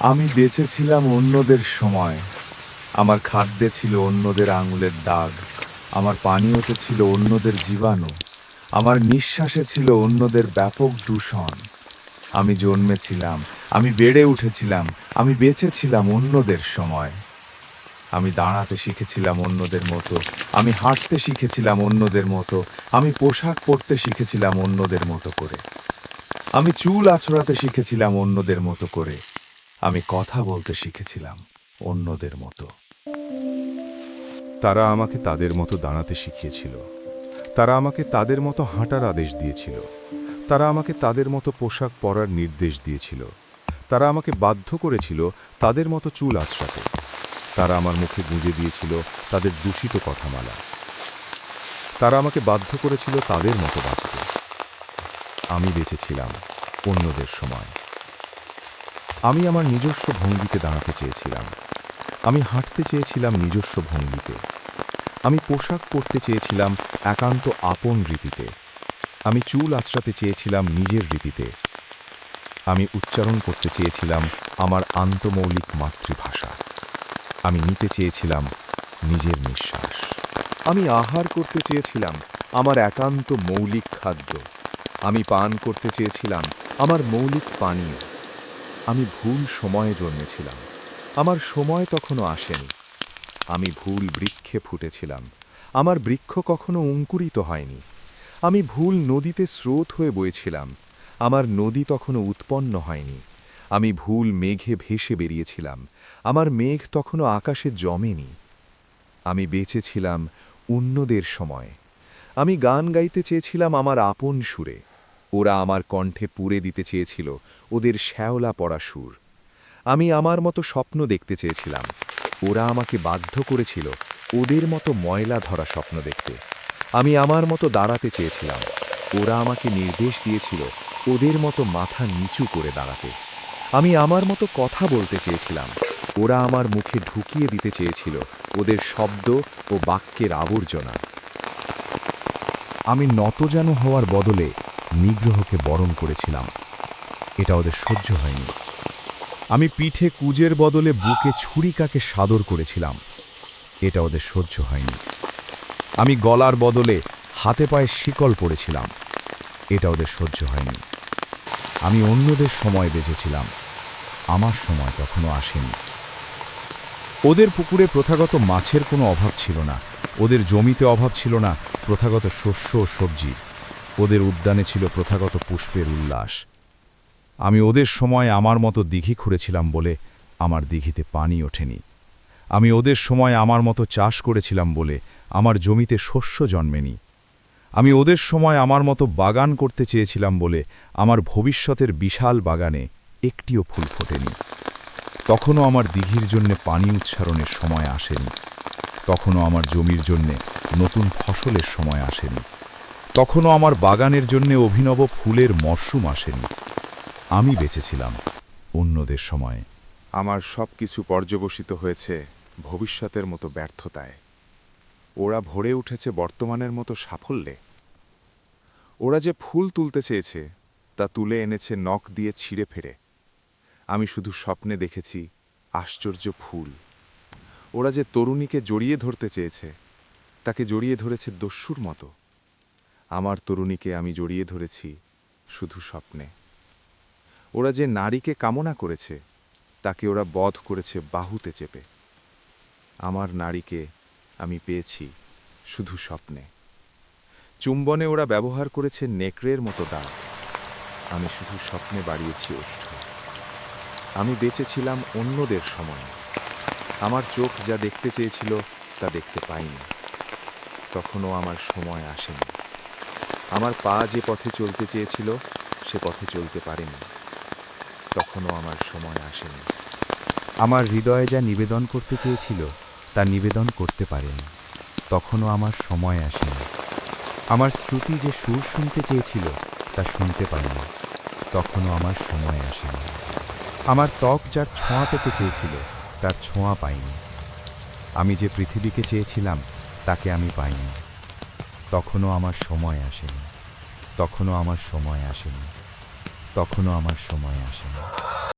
আমি বেঁচেছিলাম অন্যদের সময়। আমার খাদ্যে ছিল অন্যদের আঙুলের দাগ, আমার পানীয়তে ছিল অন্যদের জীবাণু, আমার নিঃশ্বাসে ছিল অন্যদের ব্যাপক দূষণ। আমি জন্মেছিলাম, আমি বেড়ে উঠেছিলাম, আমি বেঁচেছিলাম অন্যদের সময়। আমি দাঁড়াতে শিখেছিলাম অন্যদের মতো, আমি হাঁটতে শিখেছিলাম অন্যদের মতো, আমি পোশাক পরতে শিখেছিলাম অন্যদের মতো করে, আমি চুল আঁচড়াতে শিখেছিলাম অন্যদের মতো করে, আমি কথা বলতে শিখেছিলাম অন্যদের মতো। তারা আমাকে তাদের মতো দাঁড়াতে শিখিয়েছিল। তারা আমাকে তাদের মতো হাঁটার আদেশ দিয়েছিল। তারা আমাকে তাদের মতো পোশাক পরার নির্দেশ দিয়েছিল। তারা আমাকে বাধ্য করেছিল তাদের মতো চুল আঁচড়াতে। তারা আমার মুখে গুঁজে দিয়েছিল তাদের দূষিত কথামালা। তারা আমাকে বাধ্য করেছিল তাদের মতো বাঁচতে। আমি বেঁচেছিলাম অন্যদের সময়। আমি আমার নিজস্ব ভঙ্গিতে দাঁড়াতে চেয়েছিলাম। আমি হাঁটতে চেয়েছিলাম নিজস্ব ভঙ্গিতে। আমি পোশাক পরতে চেয়েছিলাম একান্ত আপন রীতিতে। আমি চুল আঁচড়াতে চেয়েছিলাম নিজের রীতিতে। আমি উচ্চারণ করতে চেয়েছিলাম আমার আন্তমৌলিক মাতৃভাষা। আমি নিতে চেয়েছিলাম নিজের নিঃশ্বাস। আমি আহার করতে চেয়েছিলাম আমার একান্ত মৌলিক খাদ্য। আমি পান করতে চেয়েছিলাম আমার মৌলিক পানীয়। আমি ভুল সময়ে জন্মেছিলাম। আমার সময় তখনও আসেনি। আমি ভুল বৃক্ষে ফুটেছিলাম। আমার বৃক্ষ কখনো অঙ্কুরিত হয়নি। আমি ভুল নদীতে স্রোত হয়ে বইছিলাম। আমার নদী তখনও উৎপন্ন হয়নি। আমি ভুল মেঘে ভেসে বেরিয়েছিলাম। আমার মেঘ তখনও আকাশে জমেনি। আমি বেঁচেছিলাম অন্যদের সময়। আমি গান গাইতে চেয়েছিলাম আমার আপন সুরে। ওরা আমার কণ্ঠে পুরে দিতে চেয়েছিল ওদের শ্যাওলা পড়া সুর। আমি আমার মতো স্বপ্ন দেখতে চেয়েছিলাম। ওরা আমাকে বাধ্য করেছিল ওদের মতো ময়লা ধরা স্বপ্ন দেখতে। আমি আমার মতো দাঁড়াতে চেয়েছিলাম। ওরা আমাকে নির্দেশ দিয়েছিল ওদের মতো মাথা নিচু করে দাঁড়াতে। আমি আমার মতো কথা বলতে চেয়েছিলাম। ওরা আমার মুখে ঢুকিয়ে দিতে চেয়েছিল ওদের শব্দ ও বাক্যের আবর্জনা। আমি নতজানু হওয়ার বদলে নিগ্রহকে বরণ করেছিলাম। এটা ওদের সহ্য হয়নি। আমি পিঠে কুজের বদলে বুকে ছুরিকাকে সাদর করেছিলাম। এটা ওদের সহ্য হয়নি। আমি গলার বদলে হাতে পায়ে শিকল পরেছিলাম। এটা ওদের সহ্য হয়নি। আমি অন্যদের সময় বেঁচেছিলাম। আমার সময় তখনও আসেনি। ওদের পুকুরে প্রথাগত মাছের কোনো অভাব ছিল না। ওদের জমিতে অভাব ছিল না প্রথাগত শস্য ও সবজির। ওদের উদ্যানে ছিল প্রথাগত পুষ্পের উল্লাস। আমি ওদের সময় আমার মতো দিঘি খুঁড়েছিলাম বলে আমার দিঘিতে পানি ওঠেনি। আমি ওদের সময় আমার মতো চাষ করেছিলাম বলে আমার জমিতে শস্য জন্মেনি। আমি ওদের সময় আমার মতো বাগান করতে চেয়েছিলাম বলে আমার ভবিষ্যতের বিশাল বাগানে একটিও ফুল ফোটেনি। তখনও আমার দিঘির জন্যে পানি উচ্ছারণের সময় আসেনি। তখনও আমার জমির জন্যে নতুন ফসলের সময় আসেনি। তখনও আমার বাগানের জন্যে অভিনব ফুলের মরশুম আসেনি। আমি বেঁচেছিলাম অন্যদের সময়ে। আমার সব কিছু পর্যবসিত হয়েছে ভবিষ্যতের মতো ব্যর্থতায়। ওরা ভরে উঠেছে বর্তমানের মতো সাফল্যে। ওরা যে ফুল তুলতে চেয়েছে তা তুলে এনেছে নখ দিয়ে ছিঁড়ে ফেড়ে। আমি শুধু স্বপ্নে দেখেছি আশ্চর্য ফুল। ওরা যে তরুণীকে জড়িয়ে ধরতে চেয়েছে তাকে জড়িয়ে ধরেছে দস্যুর মতো। আমার তরুণীকে আমি জড়িয়ে ধরেছি শুধু স্বপ্নে। ওরা যে নারীকে কামনা করেছে তাকে ওরা বধ করেছে বাহুতে চেপে। আমার নারীকে আমি পেয়েছি শুধু স্বপ্নে। চুম্বনে ওরা ব্যবহার করেছে নেকড়ের মতো দাঁত। আমি শুধু স্বপ্নে বাড়িয়েছি ওষ্ঠ। আমি বেঁচেছিলাম অন্যদের সময়। আমার চোখ যা দেখতে চেয়েছিল তা দেখতে পাইনি। তখনও আমার সময় আসেনি। আমার পা যে পথে চলতে চেয়েছিল সে পথে চলতে পারেনি। তখনও আমার সময় আসেনি। আমার হৃদয়ে যা নিবেদন করতে চেয়েছিল তা নিবেদন করতে পারেনি। তখনও আমার সময় আসেনি। আমার শ্রুতি যে সুর শুনতে চেয়েছিল তা শুনতে পাইনি। তখনও আমার সময় আসেনি। আমার ত্বক যার ছোঁয়া পেতে চেয়েছিল তার ছোঁয়া পাইনি। আমি যে পৃথিবীকে চেয়েছিলাম তাকে আমি পাইনি। তখনও আমার সময় আসেনি। তখনও আমার সময় আসেনি। তখনও আমার সময় আসেনি।